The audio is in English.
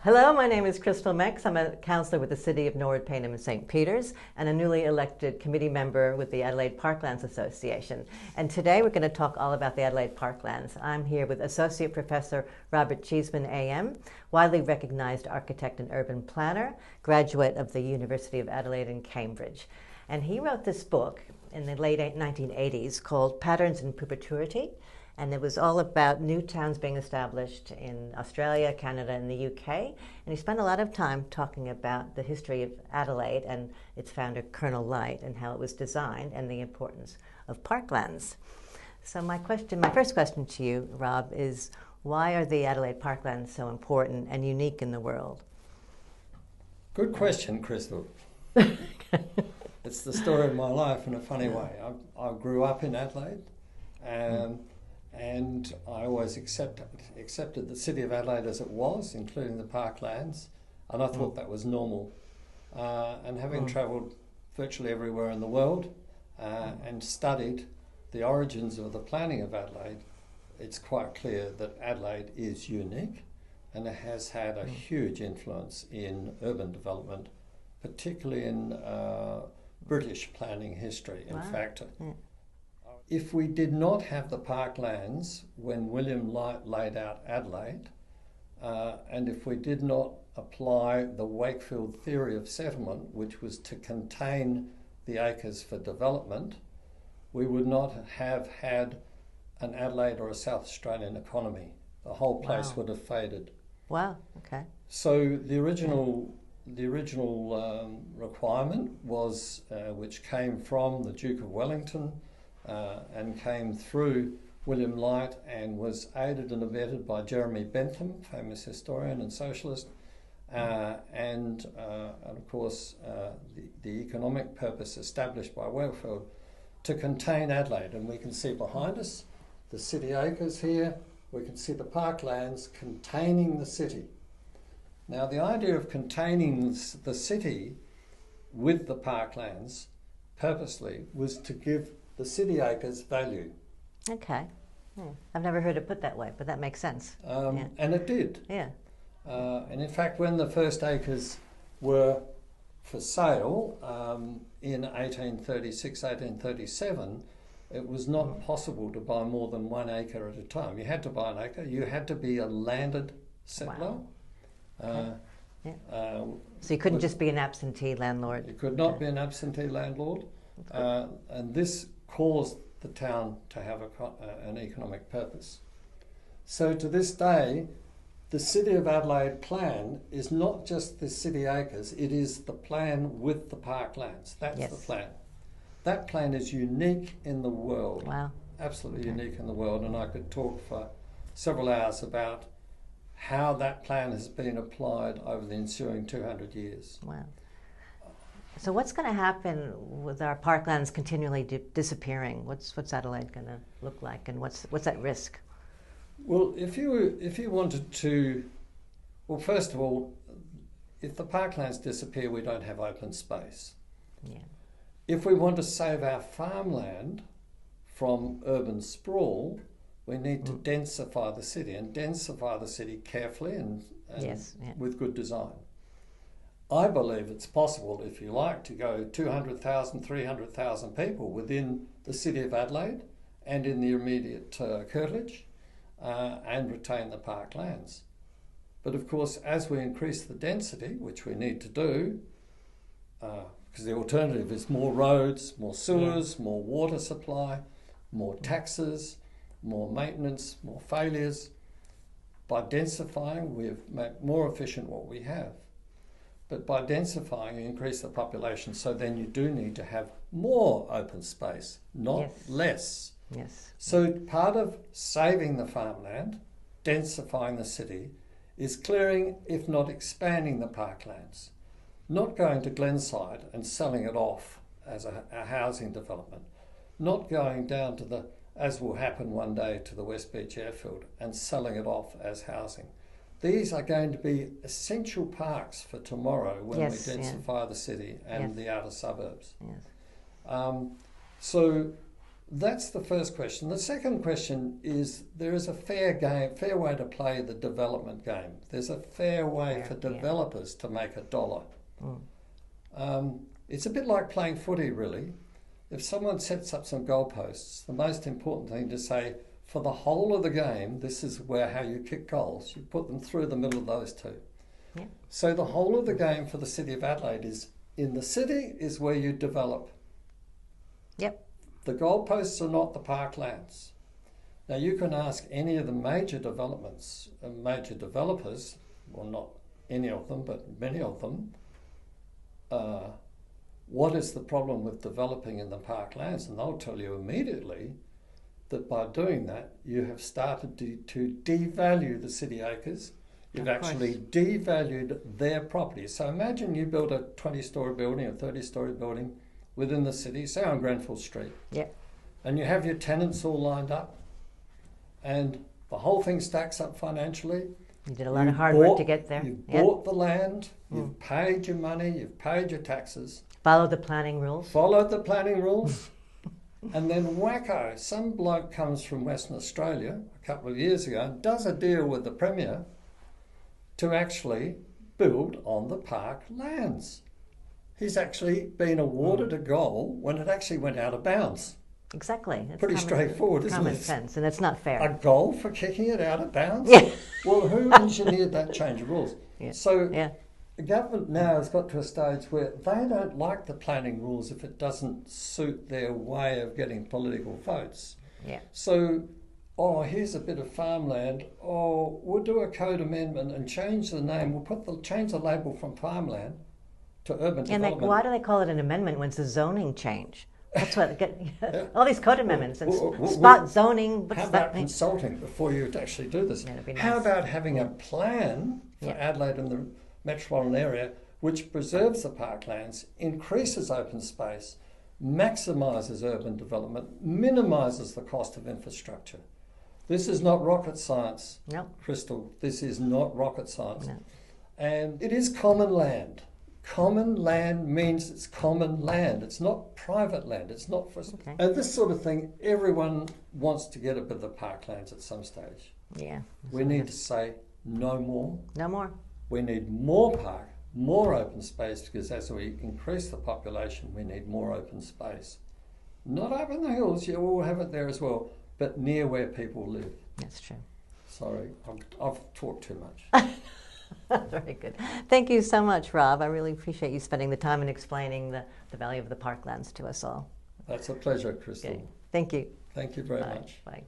Hello, my name is Christel. I'm a councillor with the City of Norwood, Payneham and St. Peters and a newly elected committee member with the Adelaide Park Lands Association. And today we're going to talk all about the Adelaide Park Lands. I'm here with Associate Professor Robert Cheesman, AM, widely recognized architect and urban planner, graduate of the University of Adelaide and Cambridge. And he wrote this book in the late 1980s called Patterns in Perpetuity. And it was all about new towns being established in Australia, Canada, and the UK. And he spent a lot of time talking about the history of Adelaide and its founder, Colonel Light, and how it was designed and the importance of parklands. So my first question to you, Rob, is why are the Adelaide parklands so important and unique in the world? Good question, Christel. It's the story of my life in a funny way. I grew up in Adelaide. And I always accepted the City of Adelaide as it was, including the parklands, and I thought that was normal. And having travelled virtually everywhere in the world and studied the origins of the planning of Adelaide, it's quite clear that Adelaide is unique and it has had a huge influence in urban development, particularly in British planning history. In fact, if we did not have the parklands when William Light laid out Adelaide, and if we did not apply the Wakefield theory of settlement, which was to contain the acres for development, we would not have had an Adelaide or a South Australian economy. The whole place would have faded. Wow, okay. So the original requirement was, which came from the Duke of Wellington, and came through William Light and was aided and abetted by Jeremy Bentham, famous historian and socialist, and of course the economic purpose established by Wakefield to contain Adelaide. And we can see behind us the city acres here, we can see the parklands containing the city. Now the idea of containing the city with the parklands purposely was to give the city acres value. Okay. I've never heard it put that way, but that makes sense. And it did. Yeah. And in fact, when the first acres were for sale in 1836, 1837, it was not possible to buy more than 1 acre at a time. You had to buy an acre. You had to be a landed settler. Wow. So you couldn't just be an absentee landlord? You could not be an absentee landlord. And this caused the town to have an economic purpose. So to this day, the City of Adelaide plan is not just the city acres, it is the plan with the parklands. That's the plan. That plan is unique in the world. Wow. Absolutely unique in the world, and I could talk for several hours about how that plan has been applied over the ensuing 200 years. Wow. So what's going to happen with our parklands continually disappearing? What's Adelaide going to look like, and what's at risk? Well, if you wanted to, well, first of all, if the parklands disappear, we don't have open space. Yeah. If we want to save our farmland from urban sprawl, we need to densify the city, and densify the city carefully and with good design. I believe it's possible, if you like, to go 200,000, 300,000 people within the City of Adelaide and in the immediate curtilage and retain the parklands. But of course, as we increase the density, which we need to do, because the alternative is more roads, more sewers, more water supply, more taxes, more maintenance, more failures. By densifying, we've made more efficient what we have. But by densifying, you increase the population, so then you do need to have more open space, not less. Yes. So part of saving the farmland, densifying the city, is clearing, if not expanding, the parklands. Not going to Glenside and selling it off as a housing development. Not going down to the, as will happen one day, to the West Beach airfield and selling it off as housing. These are going to be essential parks for tomorrow when we densify the city and the outer suburbs. Yes. So That's the first question. The second question is there is a fair way to play the development game. There's a fair way for developers to make a dollar. It's a bit like playing footy, really. If someone sets up some goalposts, the most important thing to say, for the whole of the game, this is how you kick goals. You put them through the middle of those two. Yeah. So the whole of the game for the City of Adelaide is, in the city is where you develop. Yep. The goalposts are not the parklands. Now you can ask any of the major developments, major developers, well not any of them, but many of them, what is the problem with developing in the parklands? And they'll tell you immediately that by doing that, you have started to devalue the city acres. You've actually devalued their property. So imagine you build a 20-storey building, a 30-storey building within the city, say on Grenfell Street. Yep. And you have your tenants all lined up, and the whole thing stacks up financially. You did a lot of hard work to get there. You've bought the land, you've paid your money, you've paid your taxes. Followed the planning rules. Followed the planning rules. And then wacko, some bloke comes from Western Australia a couple of years ago and does a deal with the Premier to actually build on the park lands. He's actually been awarded a goal when it actually went out of bounds. Exactly. It's pretty straightforward, isn't it? Common sense, and it's not fair. A goal for kicking it out of bounds? Yeah. Well, who engineered that change of rules? Yeah. So the government now has got to a stage where they don't like the planning rules if it doesn't suit their way of getting political votes. Yeah. So, here's a bit of farmland. We'll do a code amendment and change the name. We'll change the label from farmland to urban development. And why do they call it an amendment when it's a zoning change? That's what all these code amendments and spot zoning. How about consulting before you actually do this? Nice. How about having a plan for Adelaide and the metropolitan area which preserves the parklands, increases open space, maximises urban development, minimises the cost of infrastructure? This is not rocket science, Christel. This is not rocket science. No. And it is common land. Common land means it's common land. It's not private land. It's not for... Okay. And this sort of thing, everyone wants to get a bit of the parklands at some stage. Yeah. We need to say no more. No more. We need more park, more open space, because as we increase the population, we need more open space. Not up in the hills, we'll have it there as well, but near where people live. That's true. Sorry, I've talked too much. Very good. Thank you so much, Rob. I really appreciate you spending the time and explaining the value of the parklands to us all. That's a pleasure, Christel. Okay. Thank you. Thank you very much. Bye.